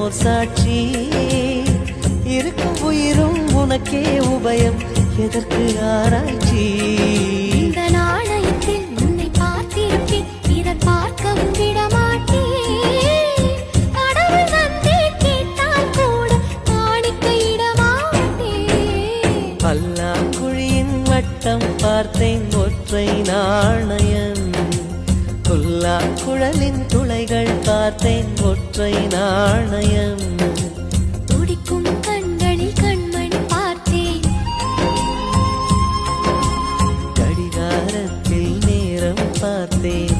ஓர் சாட்சி இருக்கும் உயிரும் உனக்கே உபயம் எதற்கு ஆராய்ச்சி இந்த நாணயத்தில் உன்னை பார்த்திருப்பேன் பிறர் பார்க்கவும் விடமாட்டேன் கடவுள் வந்தே கேட்டால் கூட காணிக்கையிடமாட்டேன் பல்லாங்குழியின் வட்டம் பார்த்தேன் ஒற்றை நாணயம் குழலின் துளைகள் பார்த்தேன் ஒற்றை நாணயம் துடிக்கும் கண்களில் கண்மணி பார்த்தேன் கடிகாரத்தில் நேரம் பார்த்தேன்